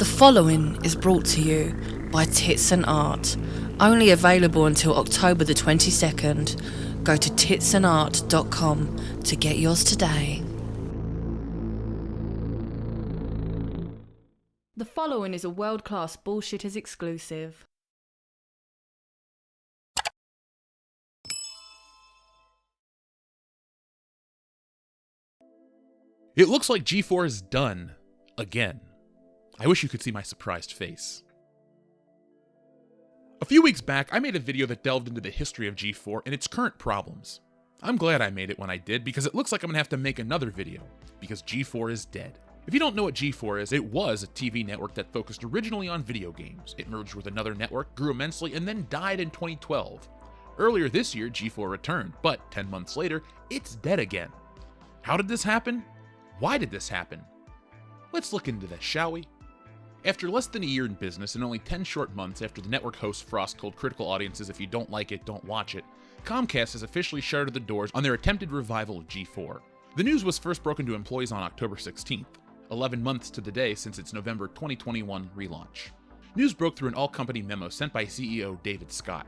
The following is brought to you by Tits and Art. Only available until October the 22nd. Go to titsandart.com to get yours today. The following is a world-class Bullshitters exclusive. It looks like G4 is done. Again. I wish you could see my surprised face. A few weeks back, I made a video that delved into the history of G4 and its current problems. I'm glad I made it when I did, because it looks like I'm gonna have to make another video, because G4 is dead. If you don't know what G4 is, it was a TV network that focused originally on video games. It merged with another network, grew immensely, and then died in 2012. Earlier this year, G4 returned, but 10 months later, it's dead again. How did this happen? Why did this happen? Let's look into this, shall we? After less than a year in business and only 10 short months after the network host Frost told critical audiences if you don't like it, don't watch it, Comcast has officially shuttered the doors on their attempted revival of G4. The news was first broken to employees on October 16th, 11 months to the day since its November 2021 relaunch. News broke through an all-company memo sent by CEO David Scott.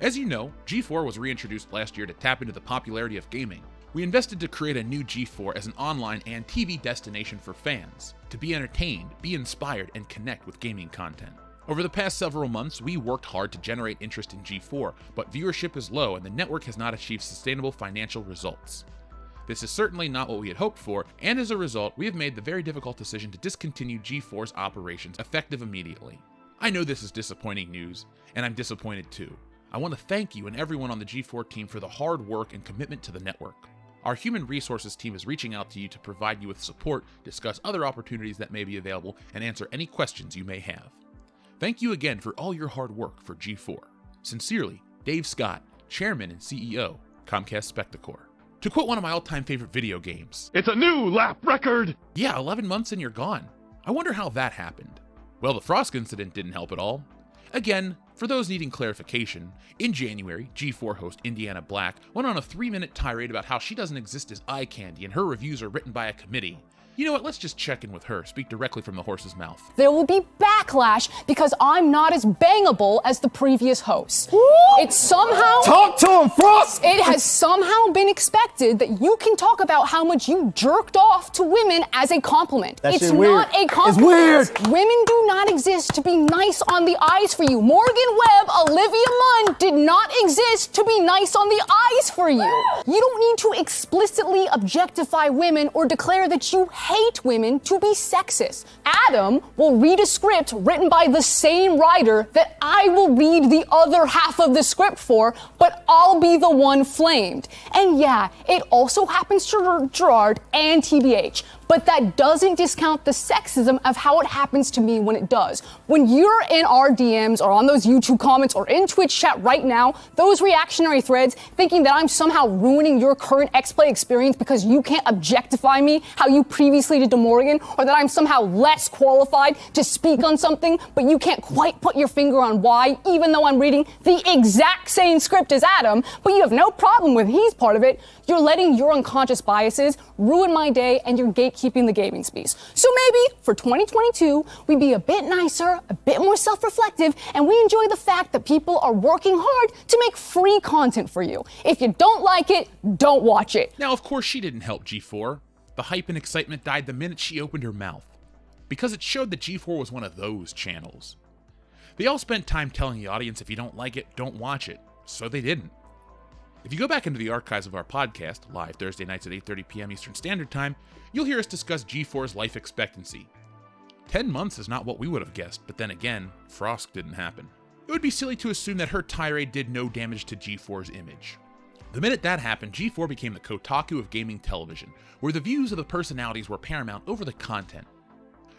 As you know, G4 was reintroduced last year to tap into the popularity of gaming. We invested to create a new G4 as an online and TV destination for fans, to be entertained, be inspired, and connect with gaming content. Over the past several months, we worked hard to generate interest in G4, but viewership is low and the network has not achieved sustainable financial results. This is certainly not what we had hoped for, and as a result, we have made the very difficult decision to discontinue G4's operations effective immediately. I know this is disappointing news, and I'm disappointed too. I want to thank you and everyone on the G4 team for the hard work and commitment to the network. Our human resources team is reaching out to you to provide you with support, discuss other opportunities that may be available, and answer any questions you may have. Thank you again for all your hard work for G4. Sincerely, Dave Scott, Chairman and CEO, Comcast Spectacor. To quote one of my all-time favorite video games, "It's a new lap record!" Yeah, 11 months and you're gone. I wonder how that happened. Well, the Frost incident didn't help at all. Again, for those needing clarification, in January, G4 host Indiana Black went on a 3-minute tirade about how she doesn't exist as eye candy and her reviews are written by a committee. You know what, let's just check in with her, speak directly from the horse's mouth. There will be backlash because I'm not as bangable as the previous host. It's somehow... Talk to him, Frost! It has somehow been expected that you can talk about how much you jerked off to women as a compliment. That it's shit not weird. a compliment. It's weird. Women do not exist to be nice on the eyes for you. Morgan Webb, Olivia Munn did not exist to be nice on the eyes for you. You don't need to explicitly objectify women or declare that you hate women to be sexist. Adam will read a script written by the same writer that I will read the other half of the script for, but I'll be the one flamed. And yeah, it also happens to Gerard and TBH. But that doesn't discount the sexism of how it happens to me when it does. When you're in our DMs or on those YouTube comments or in Twitch chat right now, those reactionary threads thinking that I'm somehow ruining your current X-Play experience because you can't objectify me how you previously did to Morgan, or that I'm somehow less qualified to speak on something, but you can't quite put your finger on why, even though I'm reading the exact same script as Adam, but you have no problem with he's part of it, you're letting your unconscious biases ruin my day and you're gatekeeping the gaming space. So maybe for 2022, we be a bit nicer, a bit more self-reflective, and we enjoy the fact that people are working hard to make free content for you. If you don't like it, don't watch it. Now, of course, she didn't help G4. The hype and excitement died the minute she opened her mouth, because it showed that G4 was one of those channels. They all spent time telling the audience if you don't like it, don't watch it, so they didn't. If you go back into the archives of our podcast, live Thursday nights at 8:30 p.m. Eastern Standard Time, you'll hear us discuss G4's life expectancy. 10 months is not what we would have guessed, but then again, Frost didn't happen. It would be silly to assume that her tirade did no damage to G4's image. The minute that happened, G4 became the Kotaku of gaming television, where the views of the personalities were paramount over the content.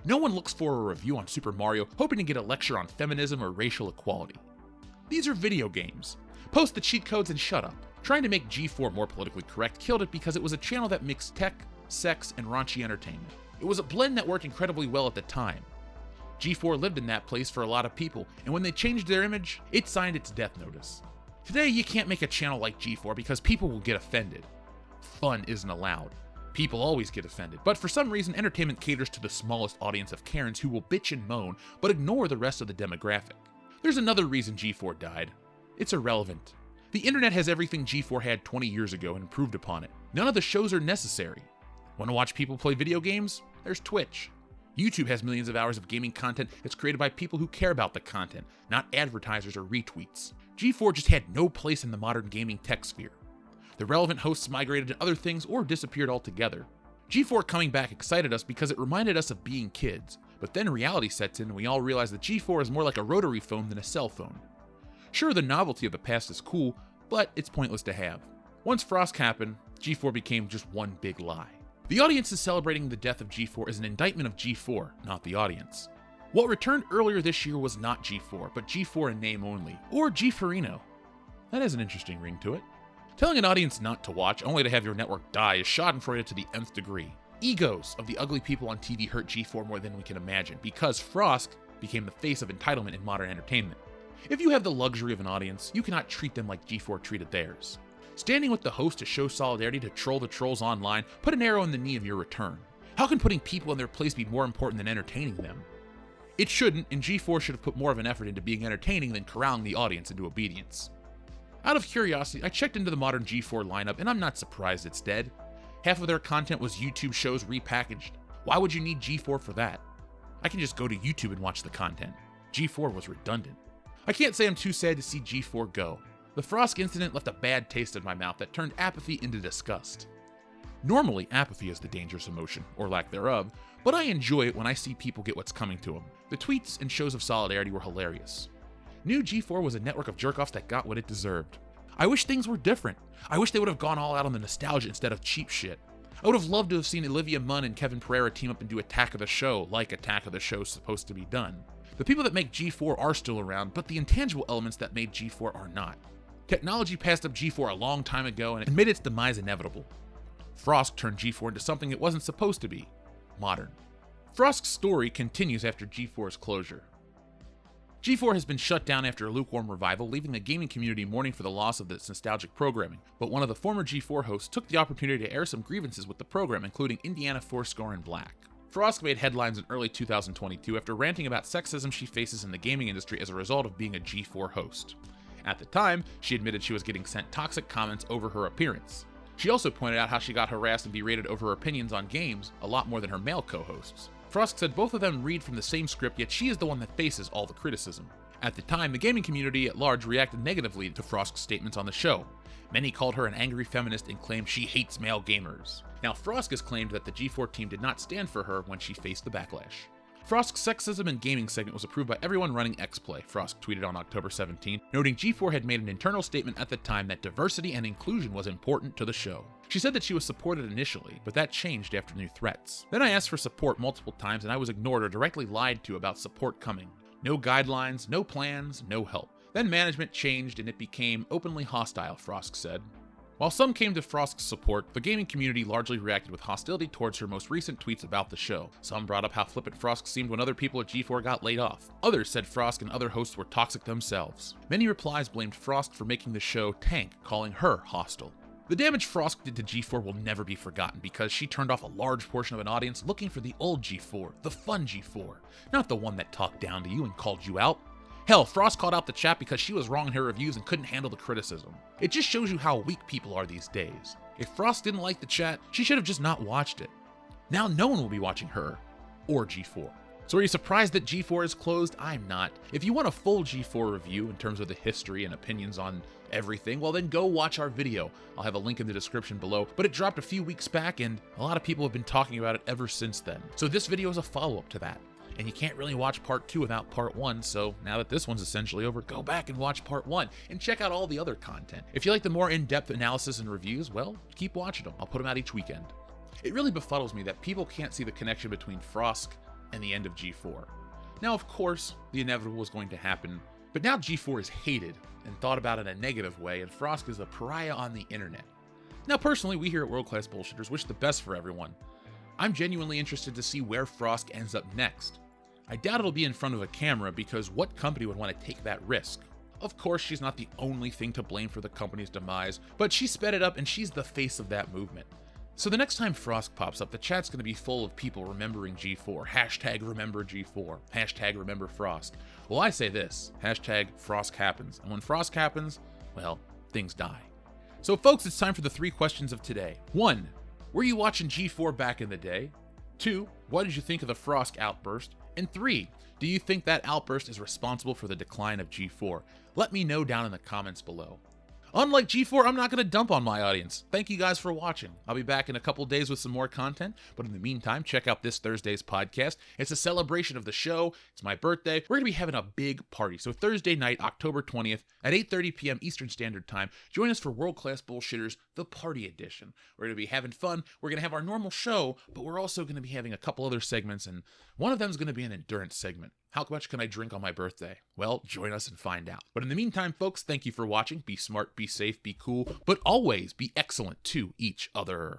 No one looks for a review on Super Mario hoping to get a lecture on feminism or racial equality. These are video games. Post the cheat codes and shut up. Trying to make G4 more politically correct killed it because it was a channel that mixed tech, sex, and raunchy entertainment. It was a blend that worked incredibly well at the time. G4 lived in that place for a lot of people, and when they changed their image, it signed its death notice. Today, you can't make a channel like G4 because people will get offended. Fun isn't allowed. People always get offended, but for some reason entertainment caters to the smallest audience of Karens who will bitch and moan, but ignore the rest of the demographic. There's another reason G4 died. It's irrelevant. The internet has everything G4 had 20 years ago and improved upon it. None of the shows are necessary. Want to watch people play video games? There's Twitch. YouTube has millions of hours of gaming content that's created by people who care about the content, not advertisers or retweets. G4 just had no place in the modern gaming tech sphere. The relevant hosts migrated to other things or disappeared altogether. G4 coming back excited us because it reminded us of being kids, but then reality sets in and we all realize that G4 is more like a rotary phone than a cell phone. Sure, the novelty of the past is cool, but it's pointless to have. Once Frosk happened, G4 became just one big lie. The audience is celebrating the death of G4 as an indictment of G4, not the audience. What returned earlier this year was not G4, but G4 in name only, or G4ino. That has an interesting ring to it. Telling an audience not to watch, only to have your network die, is schadenfreude to the nth degree. Egos of the ugly people on TV hurt G4 more than we can imagine, because Frosk became the face of entitlement in modern entertainment. If you have the luxury of an audience, you cannot treat them like G4 treated theirs. Standing with the host to show solidarity to troll the trolls online, put an arrow in the knee of your return. How can putting people in their place be more important than entertaining them? It shouldn't, and G4 should have put more of an effort into being entertaining than corralling the audience into obedience. Out of curiosity, I checked into the modern G4 lineup, and I'm not surprised it's dead. Half of their content was YouTube shows repackaged. Why would you need G4 for that? I can just go to YouTube and watch the content. G4 was redundant. I can't say I'm too sad to see G4 go. The Frosk incident left a bad taste in my mouth that turned apathy into disgust. Normally, apathy is the dangerous emotion, or lack thereof, but I enjoy it when I see people get what's coming to them. The tweets and shows of solidarity were hilarious. New G4 was a network of jerk-offs that got what it deserved. I wish things were different. I wish they would have gone all out on the nostalgia instead of cheap shit. I would have loved to have seen Olivia Munn and Kevin Pereira team up and do Attack of the Show, like Attack of the Show's supposed to be done. The people that make G4 are still around, but the intangible elements that made G4 are not. Technology passed up G4 a long time ago and it made its demise inevitable. Frosk turned G4 into something it wasn't supposed to be: modern. Frosk's story continues after G4's closure. G4 has been shut down after a lukewarm revival, leaving the gaming community mourning for the loss of its nostalgic programming, but one of the former G4 hosts took the opportunity to air some grievances with the program, including Indiana Fourscore and Black. Frosk made headlines in early 2022 after ranting about sexism she faces in the gaming industry as a result of being a G4 host. At the time, she admitted she was getting sent toxic comments over her appearance. She also pointed out how she got harassed and berated over her opinions on games a lot more than her male co-hosts. Frosk said both of them read from the same script, yet she is the one that faces all the criticism. At the time, the gaming community at large reacted negatively to Frosk's statements on the show. Many called her an angry feminist and claimed she hates male gamers. Now, Frosk has claimed that the G4 team did not stand for her when she faced the backlash. Frosk's sexism in gaming segment was approved by everyone running X-Play, Frosk tweeted on October 17, noting G4 had made an internal statement at the time that diversity and inclusion was important to the show. She said that she was supported initially, but that changed after new threats. Then I asked for support multiple times and I was ignored or directly lied to about support coming. No guidelines, no plans, no help. Then management changed and it became openly hostile, Frosk said. While some came to Frosk's support, the gaming community largely reacted with hostility towards her most recent tweets about the show. Some brought up how flippant Frosk seemed when other people at G4 got laid off. Others said Frosk and other hosts were toxic themselves. Many replies blamed Frosk for making the show tank, calling her hostile. The damage Frosk did to G4 will never be forgotten because she turned off a large portion of an audience looking for the old G4, the fun G4, not the one that talked down to you and called you out. Hell, Frost called out the chat because she was wrong in her reviews and couldn't handle the criticism. It just shows you how weak people are these days. If Frost didn't like the chat, she should have just not watched it. Now no one will be watching her, or G4. So are you surprised that G4 is closed? I'm not. If you want a full G4 review in terms of the history and opinions on everything, well then go watch our video. I'll have a link in the description below, but it dropped a few weeks back and a lot of people have been talking about it ever since then. So this video is a follow-up to that. And you can't really watch part 2 without part 1, so now that this one's essentially over, go back and watch part 1 and check out all the other content. If you like the more in-depth analysis and reviews, well, keep watching them. I'll put them out each weekend. It really befuddles me that people can't see the connection between Frosk and the end of G4. Now, of course, the inevitable was going to happen, but now G4 is hated and thought about in a negative way, and Frosk is a pariah on the internet. Now, personally, we here at World Class Bullshitters wish the best for everyone. I'm genuinely interested to see where Frosk ends up next. I doubt it'll be in front of a camera because what company would want to take that risk? Of course, she's not the only thing to blame for the company's demise, but she sped it up and she's the face of that movement. So the next time Frost pops up, the chat's going to be full of people remembering G4. Hashtag remember G4. Hashtag remember Frost. Well, I say this. Hashtag Frost happens. And when Frost happens, well, things die. So folks, it's time for the 3 questions of today. 1. Were you watching G4 back in the day? 2. What did you think of the Frost outburst? And 3. Do you think that outburst is responsible for the decline of G4? Let me know down in the comments below. Unlike G4, I'm not going to dump on my audience. Thank you guys for watching. I'll be back in a couple days with some more content, but in the meantime, check out this Thursday's podcast. It's a celebration of the show. It's my birthday. We're going to be having a big party. So Thursday night, October 20th at 8:30 p.m. Eastern Standard Time, join us for World Class Bullshitters, the Party Edition. We're going to be having fun. We're going to have our normal show, but we're also going to be having a couple other segments, and one of them is going to be an endurance segment. How much can I drink on my birthday? Well, join us and find out. But in the meantime, folks, thank you for watching. Be smart, be safe, be cool, but always be excellent to each other.